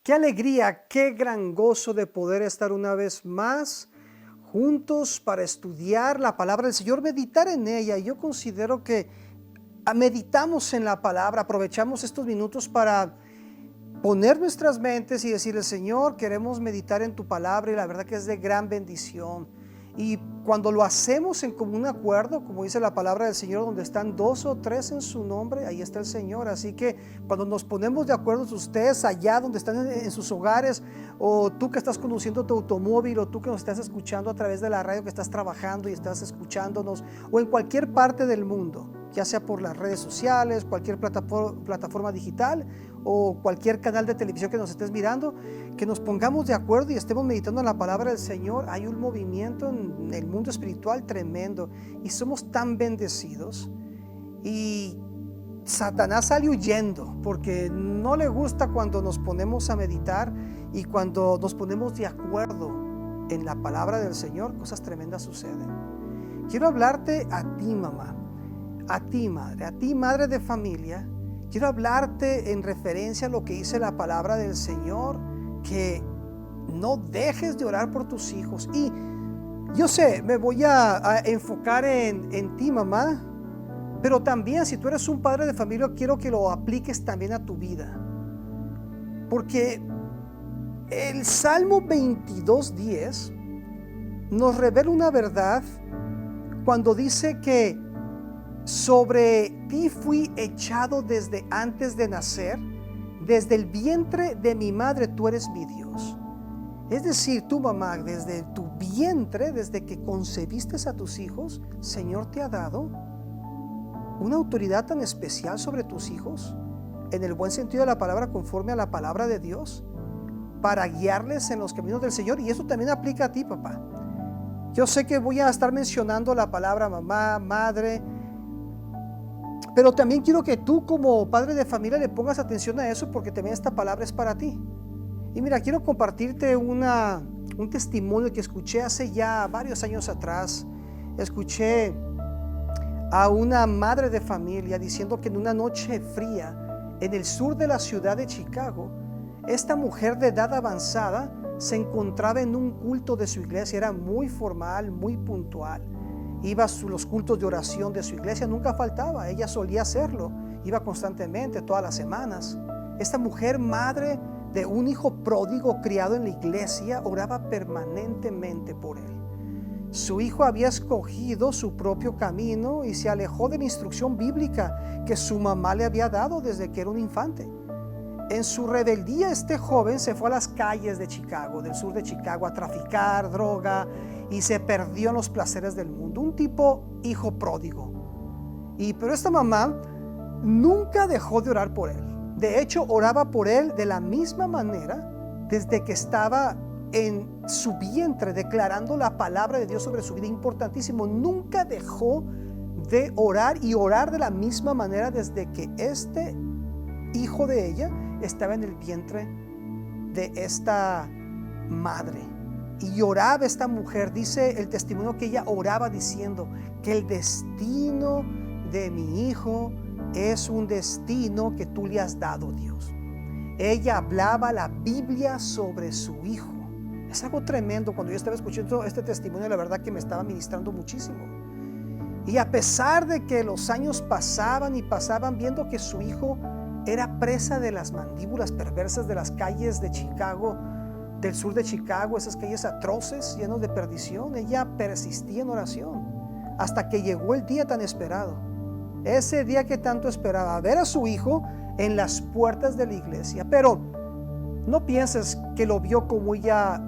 Qué alegría, qué gran gozo de poder estar una vez más juntos para estudiar la palabra del Señor, meditar en ella. Yo considero que meditamos en la palabra, aprovechamos estos minutos para poner nuestras mentes y decirle: Señor, queremos meditar en tu palabra, y la verdad que es de gran bendición. Y cuando lo hacemos en común acuerdo, como dice la palabra del Señor, donde están 2 o 3 en su nombre, ahí está el Señor. Así que cuando nos ponemos de acuerdo, ustedes allá donde están en sus hogares, o tú que estás conduciendo tu automóvil, o tú que nos estás escuchando a través de la radio, que estás trabajando y estás escuchándonos, o en cualquier parte del mundo, ya sea por las redes sociales, cualquier plataforma digital o cualquier canal de televisión que nos estés mirando, que nos pongamos de acuerdo y estemos meditando en la palabra del Señor. Hay un movimiento en el mundo espiritual tremendo y somos tan bendecidos, y Satanás sale huyendo porque no le gusta cuando nos ponemos a meditar y cuando nos ponemos de acuerdo en la palabra del Señor. Cosas tremendas suceden. Quiero hablarte a ti, mamá, a ti, madre, a ti, madre de familia. Quiero hablarte en referencia a lo que dice la palabra del Señor, que no dejes de orar por tus hijos. Y yo sé, me voy a enfocar en ti, mamá, pero también si tú eres un padre de familia, quiero que lo apliques también a tu vida. Porque el Salmo 22:10 nos revela una verdad cuando dice que sobre ti fui echado desde antes de nacer, desde el vientre de mi madre tú eres mi Dios. Es decir, tu mamá, desde tu vientre, desde que concebiste a tus hijos, Señor te ha dado una autoridad tan especial sobre tus hijos, en el buen sentido de la palabra, conforme a la palabra de Dios, para guiarles en los caminos del Señor. Y eso también aplica a ti, papá. Yo sé que voy a estar mencionando la palabra mamá, madre, pero también quiero que tú, como padre de familia, le pongas atención a eso, porque también esta palabra es para ti. Y mira, quiero compartirte un testimonio que escuché hace ya varios años atrás. Escuché a una madre de familia diciendo que en una noche fría en el sur de la ciudad de Chicago, esta mujer de edad avanzada se encontraba en un culto de su iglesia. Era muy formal, muy puntual. Iba a los cultos de oración de su iglesia, nunca faltaba. Ella solía hacerlo, iba constantemente, todas las semanas. Esta mujer, madre de un hijo pródigo criado en la iglesia, oraba permanentemente por él. Su hijo había escogido su propio camino y se alejó de la instrucción bíblica que su mamá le había dado desde que era un infante. En su rebeldía, este joven se fue a las calles de Chicago, del sur de Chicago, a traficar droga, y se perdió en los placeres del mundo. Un tipo hijo pródigo. Pero esta mamá nunca dejó de orar por él. De hecho, oraba por él de la misma manera desde que estaba en su vientre, declarando la palabra de Dios sobre su vida. Importantísimo, nunca dejó de orar, y orar de la misma manera desde que este hijo de ella estaba en el vientre de esta madre. Y lloraba esta mujer. Dice el testimonio que ella oraba diciendo que el destino de mi hijo es un destino que tú le has dado, Dios. Ella hablaba la Biblia sobre su hijo. Es algo tremendo. Cuando yo estaba escuchando este testimonio, la verdad que me estaba ministrando muchísimo. Y a pesar de que los años pasaban y pasaban, viendo que su hijo era presa de las mandíbulas perversas de las calles de Chicago, del sur de Chicago, esas calles atroces, llenos de perdición, ella persistía en oración hasta que llegó el día tan esperado. Ese día que tanto esperaba, ver a su hijo en las puertas de la iglesia. Pero no pienses que lo vio como ella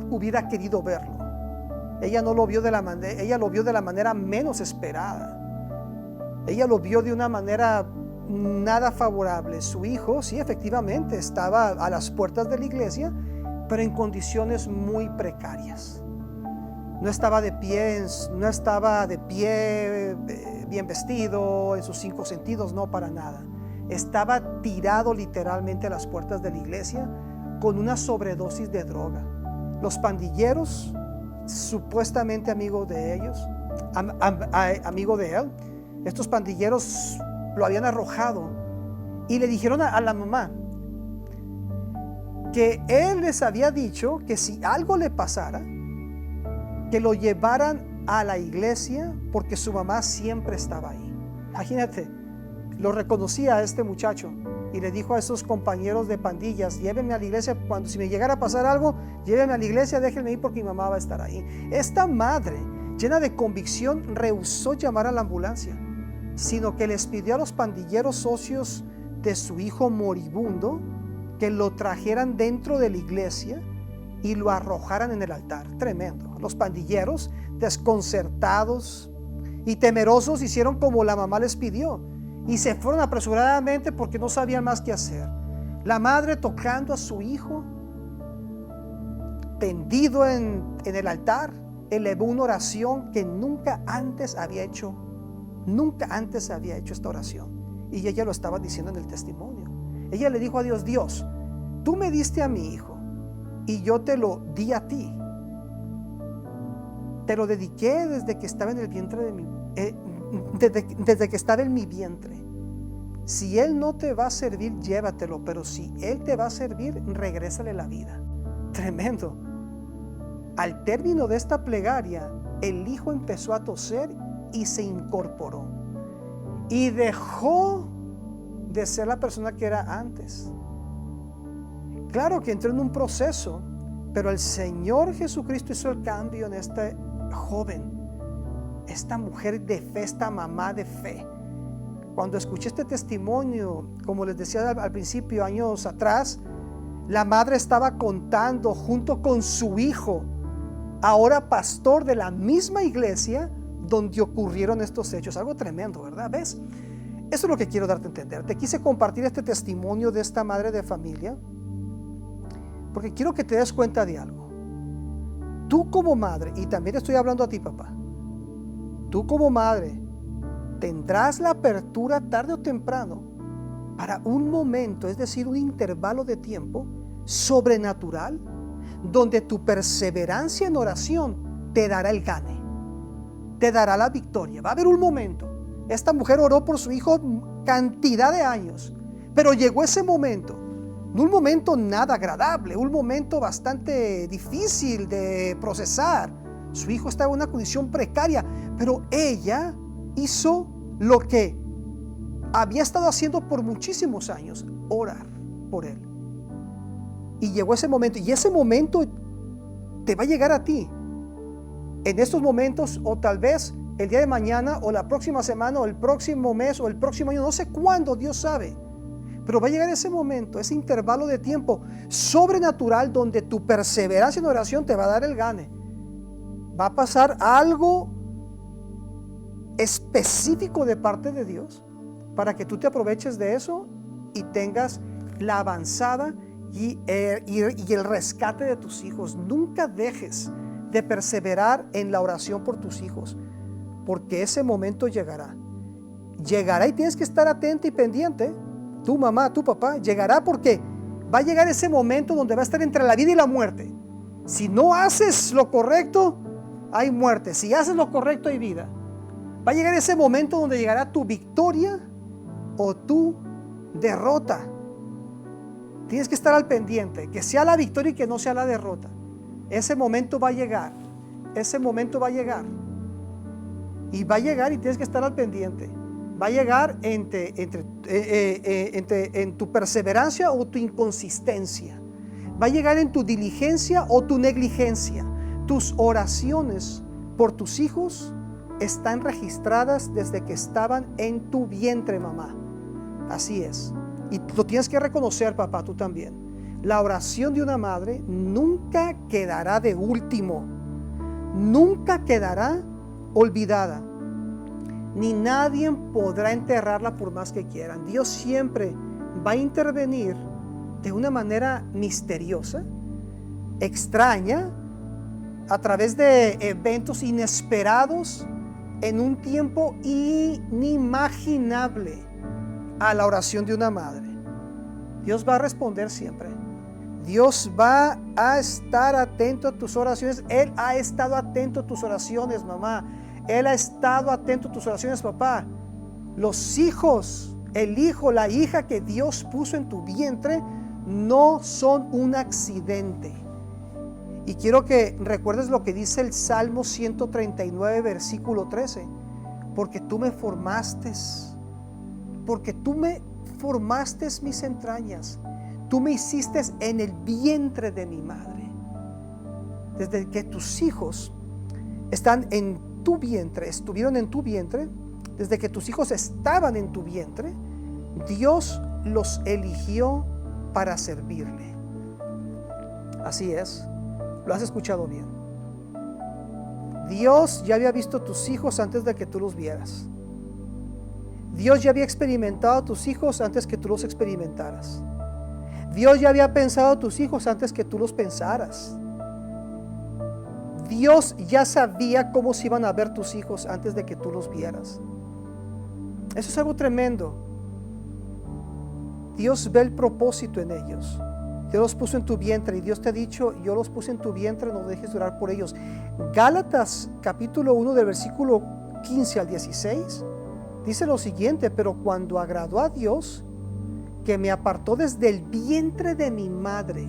hubiera querido verlo. Ella no lo vio de la manera, ella lo vio de la manera menos esperada. Ella lo vio de una manera nada favorable. Su hijo, sí, efectivamente, estaba a las puertas de la iglesia, pero en condiciones muy precarias. No estaba de pie, bien vestido, en sus 5 sentidos, no, para nada. Estaba tirado literalmente a las puertas de la iglesia con una sobredosis de droga. Los pandilleros, supuestamente amigos de ellos, amigo de él, estos pandilleros lo habían arrojado y le dijeron a la mamá: que él les había dicho que si algo le pasara, que lo llevaran a la iglesia porque su mamá siempre estaba ahí. Imagínate, lo reconocía a este muchacho y le dijo a esos compañeros de pandillas: llévenme a la iglesia, si me llegara a pasar algo, llévenme a la iglesia, déjenme ir porque mi mamá va a estar ahí. Esta madre, llena de convicción, rehusó llamar a la ambulancia, sino que les pidió a los pandilleros socios de su hijo moribundo que lo trajeran dentro de la iglesia y lo arrojaran en el altar. Tremendo. Los pandilleros, desconcertados y temerosos, hicieron como la mamá les pidió y se fueron apresuradamente porque no sabían más qué hacer. La madre, tocando a su hijo tendido en el altar, elevó una oración que nunca antes había hecho esta oración, y ella lo estaba diciendo en el testimonio. Ella le dijo a Dios: Dios, tú me diste a mi hijo y yo te lo di a ti. Te lo dediqué desde que estaba en el vientre desde que estaba en mi vientre. Si él no te va a servir, llévatelo, pero si él te va a servir, regrésale la vida. Tremendo. Al término de esta plegaria, el hijo empezó a toser y se incorporó y dejó de ser la persona que era antes. Claro que entró en un proceso, pero el Señor Jesucristo hizo el cambio en este joven, esta mujer de fe, esta mamá de fe. Cuando escuché este testimonio, como les decía al principio, años atrás, la madre estaba contando junto con su hijo, ahora pastor de la misma iglesia donde ocurrieron estos hechos. Algo tremendo, ¿verdad? ¿Ves? Eso es lo que quiero darte a entender. Te quise compartir este testimonio de esta madre de familia porque quiero que te des cuenta de algo. Tú como madre, y también estoy hablando a ti, papá, tú como madre tendrás la apertura tarde o temprano para un momento, es decir, un intervalo de tiempo sobrenatural, donde tu perseverancia en oración te dará el gane, te dará la victoria. Va a haber un momento. Esta mujer oró por su hijo cantidad de años, pero llegó ese momento, no un momento nada agradable, un momento bastante difícil de procesar. Su hijo estaba en una condición precaria, pero ella hizo lo que había estado haciendo por muchísimos años: orar por él. Y llegó ese momento, y ese momento te va a llegar a ti en estos momentos, o tal vez el día de mañana, o la próxima semana, o el próximo mes, o el próximo año, no sé cuándo, Dios sabe. Pero va a llegar ese momento, ese intervalo de tiempo sobrenatural donde tu perseverancia en oración te va a dar el gane. Va a pasar algo específico de parte de Dios para que tú te aproveches de eso y tengas la avanzada y el rescate de tus hijos. Nunca dejes de perseverar en la oración por tus hijos, porque ese momento llegará y tienes que estar atento y pendiente. Tu mamá, tu papá, llegará, porque va a llegar ese momento donde va a estar entre la vida y la muerte. Si no haces lo correcto, hay muerte. Si haces lo correcto, hay vida. Va a llegar ese momento donde llegará tu victoria o tu derrota. Tienes que estar al pendiente, que sea la victoria y que no sea la derrota. Ese momento va a llegar. Ese momento va a llegar. Y va a llegar y tienes que estar al pendiente. Va a llegar en tu perseverancia o tu inconsistencia. Va a llegar en tu diligencia o tu negligencia. Tus oraciones por tus hijos están registradas desde que estaban en tu vientre, mamá. Así es. Y lo tienes que reconocer, papá, tú también. La oración de una madre nunca quedará de último. Nunca quedará olvidada. Ni nadie podrá enterrarla por más que quieran. Dios siempre va a intervenir de una manera misteriosa, extraña, a través de eventos inesperados, en un tiempo inimaginable a la oración de una madre. Dios va a responder siempre. Dios va a estar atento a tus oraciones. Él ha estado atento a tus oraciones, mamá. Él ha estado atento a tus oraciones, papá. Los hijos, el hijo, la hija que Dios puso en tu vientre no son un accidente. Y quiero que recuerdes lo que dice el Salmo 139, versículo 13. Porque tú me formaste mis entrañas. Tú me hiciste en el vientre de mi madre. Desde que tus hijos están en tu vientre, estuvieron en tu vientre, desde que tus hijos estaban en tu vientre, Dios los eligió para servirle. Así es, lo has escuchado bien. Dios ya había visto tus hijos antes de que tú los vieras. Dios ya había experimentado a tus hijos antes que tú los experimentaras. Dios ya había pensado a tus hijos antes que tú los pensaras. Dios ya sabía cómo se iban a ver tus hijos antes de que tú los vieras. Eso es algo tremendo. Dios ve el propósito en ellos. Dios los puso en tu vientre y Dios te ha dicho: yo los puse en tu vientre, no dejes de orar por ellos. Gálatas capítulo 1 del versículo 15 al 16 dice lo siguiente: pero cuando agradó a Dios, que me apartó desde el vientre de mi madre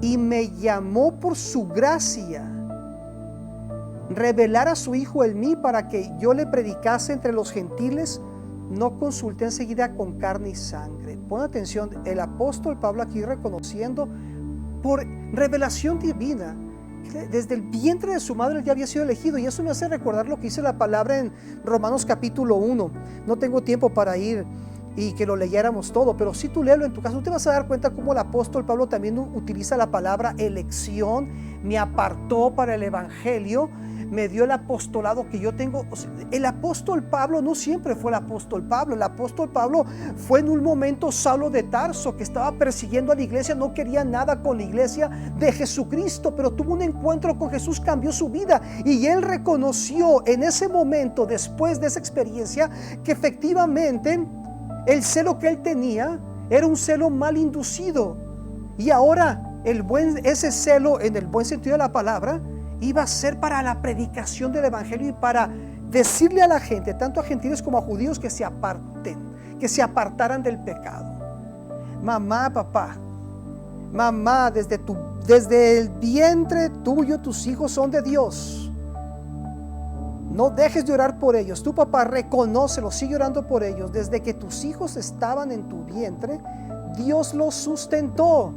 y me llamó por su gracia, revelar a su Hijo en mí para que yo le predicase entre los gentiles, no consulté enseguida con carne y sangre. Pon atención, el apóstol Pablo aquí reconociendo por revelación divina, desde el vientre de su madre ya había sido elegido. Y eso me hace recordar lo que dice la palabra en Romanos capítulo 1. No tengo tiempo para ir y que lo leyéramos todo, pero si tú léelo en tu casa, tú te vas a dar cuenta cómo el apóstol Pablo también utiliza la palabra elección. Me apartó para el evangelio, me dio el apostolado que yo tengo. O sea, el apóstol Pablo no siempre fue el apóstol Pablo. El apóstol Pablo fue en un momento Saulo de Tarso, que estaba persiguiendo a la iglesia, no quería nada con la iglesia de Jesucristo, pero tuvo un encuentro con Jesús, cambió su vida, y él reconoció en ese momento, después de esa experiencia, que efectivamente el celo que él tenía era un celo mal inducido, y ahora ese celo, en el buen sentido de la palabra, iba a ser para la predicación del evangelio y para decirle a la gente, tanto a gentiles como a judíos, que se apartaran del pecado. Mamá, papá, mamá, desde el vientre tuyo tus hijos son de Dios. No dejes de orar por ellos. Tu papá, reconócelo, sigue orando por ellos. Desde que tus hijos estaban en tu vientre, Dios los sustentó.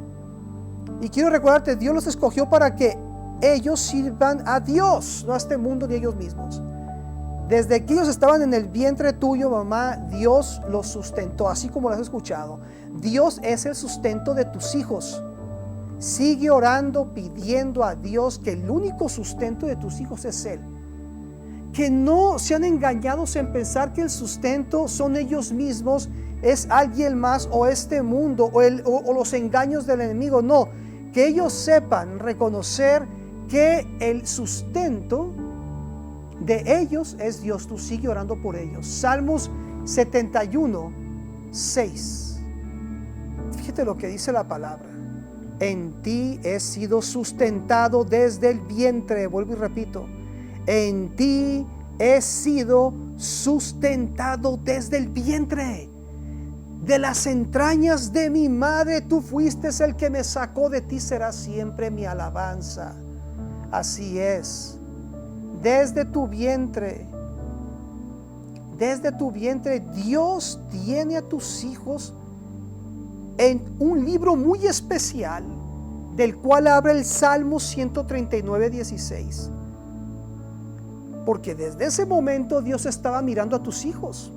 Y quiero recordarte, Dios los escogió para que ellos sirvan a Dios, no a este mundo ni a ellos mismos. Desde que ellos estaban en el vientre tuyo, mamá, Dios los sustentó, así como lo has escuchado. Dios es el sustento de tus hijos. Sigue orando, pidiendo a Dios que el único sustento de tus hijos es Él. Que no sean engañados en pensar que el sustento son ellos mismos, es alguien más, o este mundo, o los engaños del enemigo. No, que ellos sepan reconocer que el sustento de ellos es Dios. Tú sigue orando por ellos. Salmos 71, 6. Fíjate lo que dice la palabra: en ti he sido sustentado desde el vientre. Vuelvo y repito: en ti he sido sustentado desde el vientre. De las entrañas de mi madre tú fuiste el que me sacó. De ti será siempre mi alabanza. Así es. Desde tu vientre Dios tiene a tus hijos en un libro muy especial, del cual habla el Salmo 139, 16. Porque desde ese momento Dios estaba mirando a tus hijos.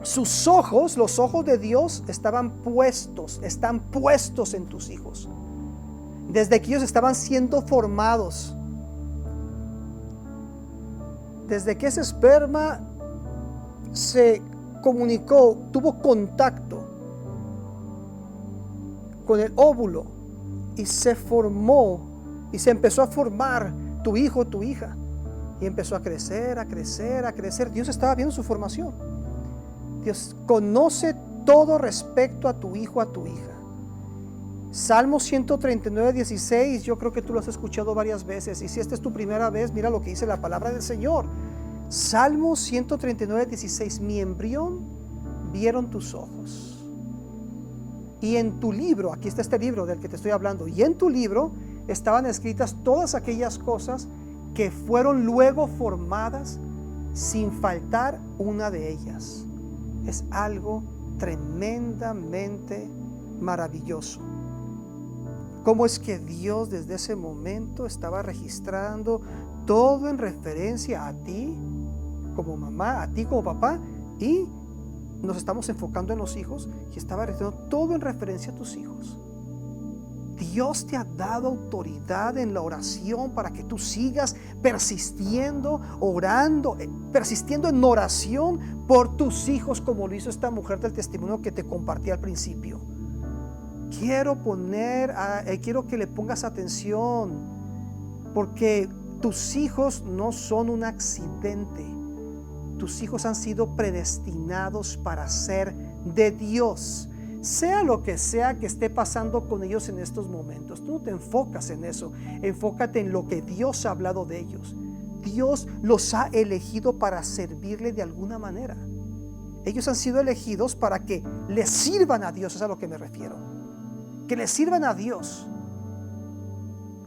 Sus ojos, los ojos de Dios están puestos en tus hijos. Desde que ellos estaban siendo formados, desde que ese esperma se comunicó, tuvo contacto con el óvulo y se formó y se empezó a formar tu hijo, tu hija, y empezó a crecer, a crecer, a crecer. Dios estaba viendo su formación. Dios conoce todo respecto a tu hijo, a tu hija. Salmo 139, 16, yo creo que tú lo has escuchado varias veces, y si esta es tu primera vez, mira lo que dice la palabra del Señor. Salmo 139, 16, mi embrión vieron tus ojos. Y en tu libro, aquí está este libro del que te estoy hablando, y en tu libro estaban escritas todas aquellas cosas que fueron luego formadas sin faltar una de ellas. Es algo tremendamente maravilloso. ¿Cómo es que Dios desde ese momento estaba registrando todo en referencia a ti como mamá, a ti como papá, y nos estamos enfocando en los hijos, y estaba registrando todo en referencia a tus hijos? Dios te ha dado autoridad en la oración para que tú sigas persistiendo, orando, persistiendo en oración por tus hijos, como lo hizo esta mujer del testimonio que te compartí al principio. Quiero que le pongas atención, porque tus hijos no son un accidente. Tus hijos han sido predestinados para ser de Dios. Sea lo que sea que esté pasando con ellos en estos momentos, tú no te enfocas en eso, enfócate en lo que Dios ha hablado de ellos. Dios los ha elegido para servirle de alguna manera. Ellos han sido elegidos para que le sirvan a Dios, es a lo que me refiero. Que le sirvan a Dios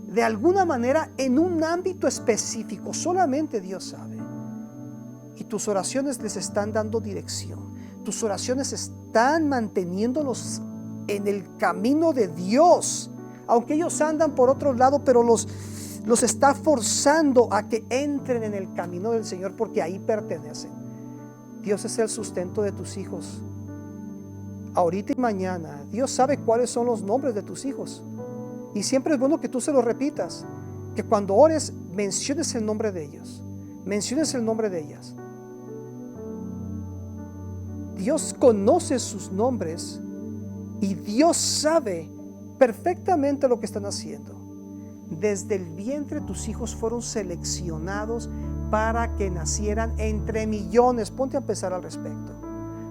de alguna manera en un ámbito específico, solamente Dios sabe. Y tus oraciones les están dando dirección. Tus oraciones están manteniéndolos en el camino de Dios. Aunque ellos andan por otro lado, pero los está forzando a que entren en el camino del Señor, porque ahí pertenecen. Dios es el sustento de tus hijos. Ahorita y mañana, Dios sabe cuáles son los nombres de tus hijos. Y siempre es bueno que tú se los repitas. Que cuando ores, menciones el nombre de ellos. Menciones el nombre de ellas. Dios conoce sus nombres y Dios sabe perfectamente lo que están haciendo. Desde el vientre tus hijos fueron seleccionados para que nacieran entre millones. Ponte a pensar al respecto.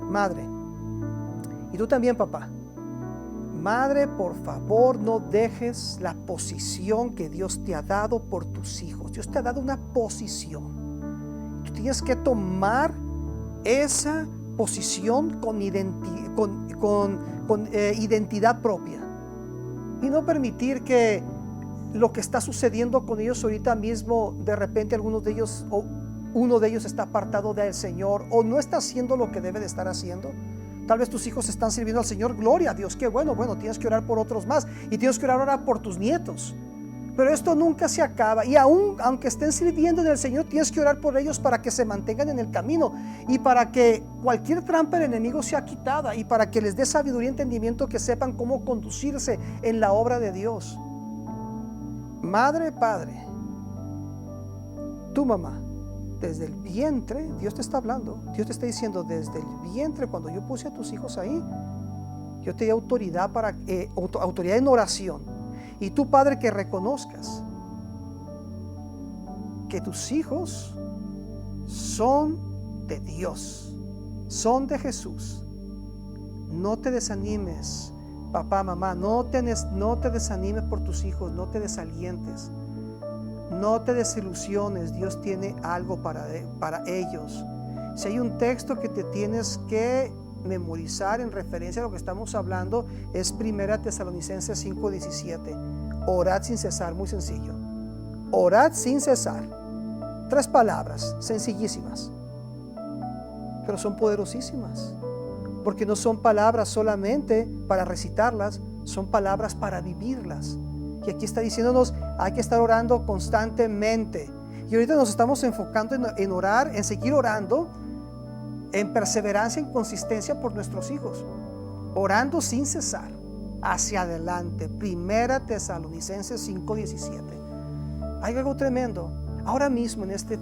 Madre, y tú también, papá. Madre, por favor, no dejes la posición que Dios te ha dado por tus hijos. Dios te ha dado una posición. Tú tienes que tomar esa posición con identidad propia y no permitir que lo que está sucediendo con ellos ahorita mismo, de repente algunos de ellos o uno de ellos está apartado del Señor o no está haciendo lo que debe de estar haciendo. Tal vez tus hijos están sirviendo al Señor, gloria a Dios, qué bueno, tienes que orar por otros más y tienes que orar ahora por tus nietos. Pero esto nunca se acaba, y aunque estén sirviendo en el Señor, tienes que orar por ellos para que se mantengan en el camino y para que cualquier trampa del enemigo sea quitada y para que les dé sabiduría y entendimiento, que sepan cómo conducirse en la obra de Dios. Madre, padre, tu mamá, desde el vientre, Dios te está hablando, Dios te está diciendo, desde el vientre, cuando yo puse a tus hijos ahí, yo te di autoridad autoridad en oración. Y tú, padre, que reconozcas que tus hijos son de Dios, son de Jesús. No te desanimes, papá, mamá, no te desanimes por tus hijos, no te desalientes, no te desilusiones. Dios tiene algo para ellos. Si hay un texto que te tienes que memorizar en referencia a lo que estamos hablando, es 1 Tesalonicenses 5:17. Orad sin cesar, muy sencillo. Orad sin cesar. 3 palabras sencillísimas, pero son poderosísimas, porque no son palabras solamente para recitarlas, son palabras para vivirlas. Y aquí está diciéndonos, hay que estar orando constantemente. Y ahorita nos estamos enfocando en orar, en seguir orando, en perseverancia, en consistencia por nuestros hijos, orando sin cesar, hacia adelante. 1 Tesalonicenses 5:17. Hay algo tremendo. Ahora mismo, en este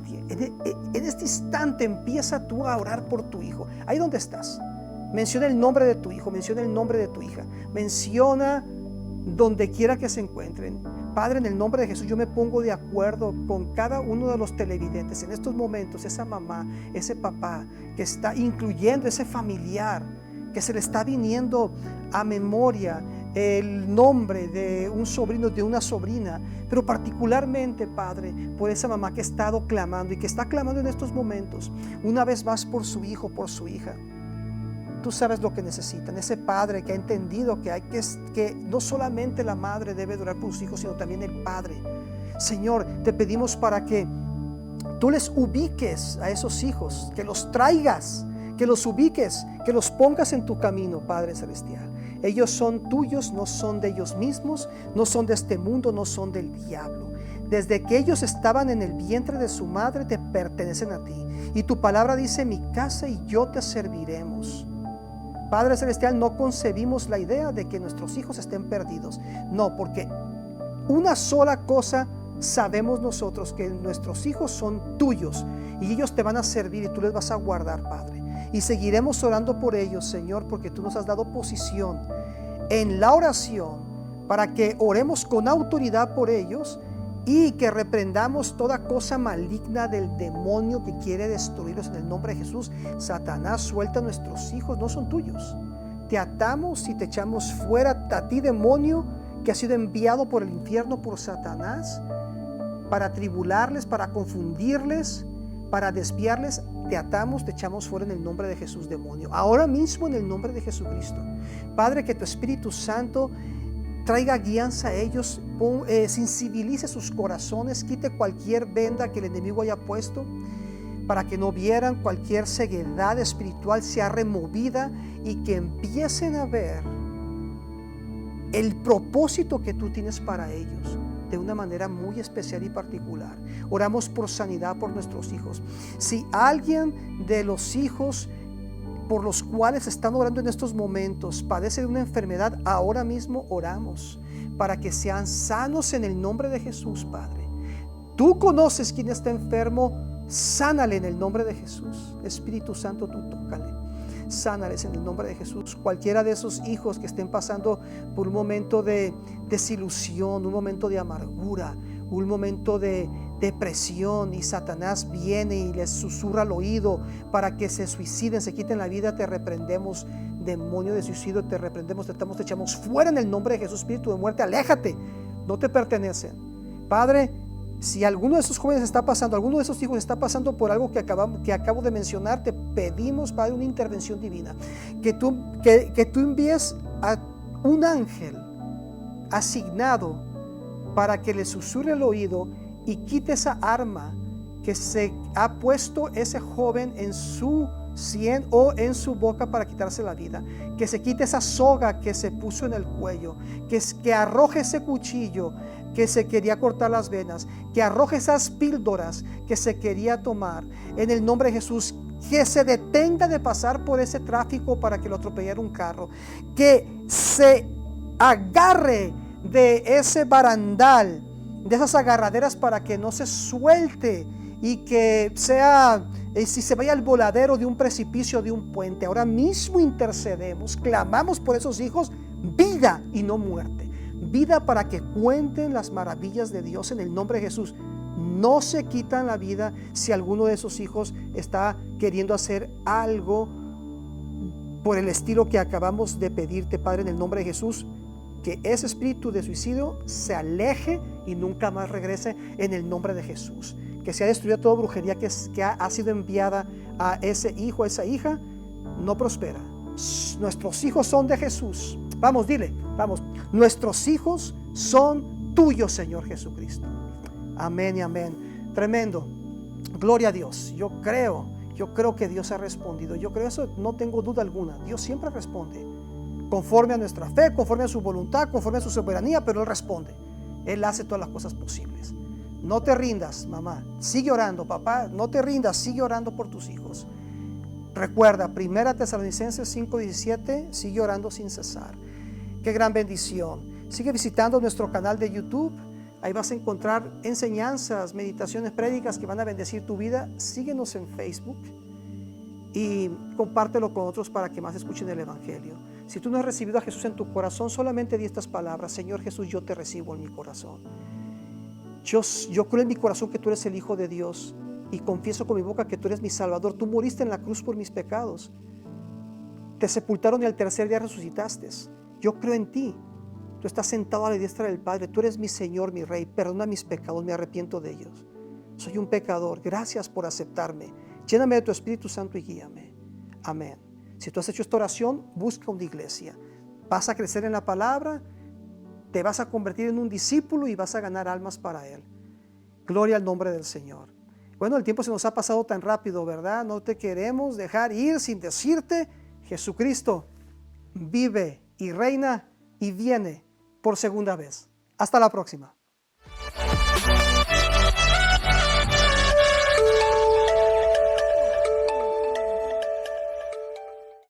instante, empieza tú a orar por tu hijo. Ahí donde estás, menciona el nombre de tu hijo, menciona el nombre de tu hija, menciona donde quiera que se encuentren. Padre, en el nombre de Jesús, yo me pongo de acuerdo con cada uno de los televidentes en estos momentos, esa mamá, ese papá que está incluyendo ese familiar que se le está viniendo a memoria el nombre de un sobrino, de una sobrina, pero particularmente, Padre, por esa mamá que ha estado clamando y que está clamando en estos momentos una vez más por su hijo, por su hija. Tú sabes lo que necesitan. Ese padre que ha entendido que no solamente la madre debe durar por sus hijos, sino también el padre. Señor, te pedimos para que tú les ubiques a esos hijos, que los traigas, que los ubiques, que los pongas en tu camino, Padre Celestial. Ellos son tuyos, no son de ellos mismos, no son de este mundo, no son del diablo. Desde que ellos estaban en el vientre de su madre, te pertenecen a ti. Y tu palabra dice: mi casa y yo te serviremos. Padre Celestial, no concebimos la idea de que nuestros hijos estén perdidos. No, porque una sola cosa sabemos nosotros, que nuestros hijos son tuyos y ellos te van a servir y tú les vas a guardar, Padre. Y seguiremos orando por ellos, Señor, porque tú nos has dado posición en la oración para que oremos con autoridad por ellos y que reprendamos toda cosa maligna del demonio que quiere destruirlos en el nombre de Jesús. Satanás, suelta a nuestros hijos, no son tuyos. Te atamos y te echamos fuera a ti, demonio, que ha sido enviado por el infierno por Satanás para tribularles, para confundirles, para desviarles. Te atamos, te echamos fuera en el nombre de Jesús, demonio. Ahora mismo en el nombre de Jesucristo. Padre, que tu Espíritu Santo traiga guianza a ellos, sensibilice sus corazones, quite cualquier venda que el enemigo haya puesto para que no vieran. Cualquier ceguedad espiritual sea removida y que empiecen a ver el propósito que tú tienes para ellos de una manera muy especial y particular. Oramos por sanidad por nuestros hijos. Si alguien de los hijos por los cuales están orando en estos momentos padece de una enfermedad, ahora mismo oramos para que sean sanos en el nombre de Jesús, Padre. Tú conoces quién está enfermo, sánale en el nombre de Jesús. Espíritu Santo, tú tócale, sánales en el nombre de Jesús. Cualquiera de esos hijos que estén pasando por un momento de desilusión, un momento de amargura, un momento de depresión, y Satanás viene y les susurra al oído para que se suiciden, se quiten la vida, te reprendemos, demonio de suicidio, te reprendemos, te echamos fuera en el nombre de Jesús. Espíritu de muerte, aléjate, no te pertenecen. Padre, si alguno de esos jóvenes está pasando, alguno de esos hijos está pasando por algo que acabo de mencionar, te pedimos, Padre, una intervención divina, que tú envíes a un ángel asignado para que le susurre el oído y quite esa arma que se ha puesto ese joven en su sien o en su boca para quitarse la vida, que se quite esa soga que se puso en el cuello, que arroje ese cuchillo que se quería cortar las venas, que arroje esas píldoras que se quería tomar, en el nombre de Jesús. Que se detenga de pasar por ese tráfico para que lo atropellara un carro, que se agarre de ese barandal, de esas agarraderas, para que no se suelte y que sea, si se vaya al voladero de un precipicio, de un puente. Ahora mismo intercedemos, clamamos por esos hijos, vida y no muerte, vida para que cuenten las maravillas de Dios en el nombre de Jesús. No se quitan la vida si alguno de esos hijos está queriendo hacer algo por el estilo que acabamos de pedirte, Padre, en el nombre de Jesús. Que ese espíritu de suicidio se aleje y nunca más regrese en el nombre de Jesús. Que sea destruida toda brujería que ha sido enviada a ese hijo, a esa hija, no prospera. Nuestros hijos son de Jesús. Vamos, dile, vamos. Nuestros hijos son tuyos, Señor Jesucristo. Amén y amén. Tremendo. Gloria a Dios. Yo creo que Dios ha respondido. Yo creo eso, no tengo duda alguna. Dios siempre responde. Conforme a nuestra fe, conforme a su voluntad, conforme a su soberanía, pero Él responde. Él hace todas las cosas posibles. No te rindas, mamá. Sigue orando, papá. No te rindas, sigue orando por tus hijos. Recuerda, 1 Tesalonicenses 5:17, sigue orando sin cesar. Qué gran bendición. Sigue visitando nuestro canal de YouTube. Ahí vas a encontrar enseñanzas, meditaciones, prédicas que van a bendecir tu vida. Síguenos en Facebook y compártelo con otros para que más escuchen el Evangelio. Si tú no has recibido a Jesús en tu corazón, solamente di estas palabras: Señor Jesús, yo te recibo en mi corazón. Yo creo en mi corazón que tú eres el Hijo de Dios y confieso con mi boca que tú eres mi Salvador. Tú moriste en la cruz por mis pecados. Te sepultaron y al tercer día resucitaste. Yo creo en ti. Tú estás sentado a la diestra del Padre. Tú eres mi Señor, mi Rey. Perdona mis pecados, me arrepiento de ellos. Soy un pecador. Gracias por aceptarme. Lléname de tu Espíritu Santo y guíame. Amén. Si tú has hecho esta oración, busca una iglesia. Vas a crecer en la palabra, te vas a convertir en un discípulo y vas a ganar almas para Él. Gloria al nombre del Señor. Bueno, el tiempo se nos ha pasado tan rápido, ¿verdad? No te queremos dejar ir sin decirte, Jesucristo vive y reina y viene por segunda vez. Hasta la próxima.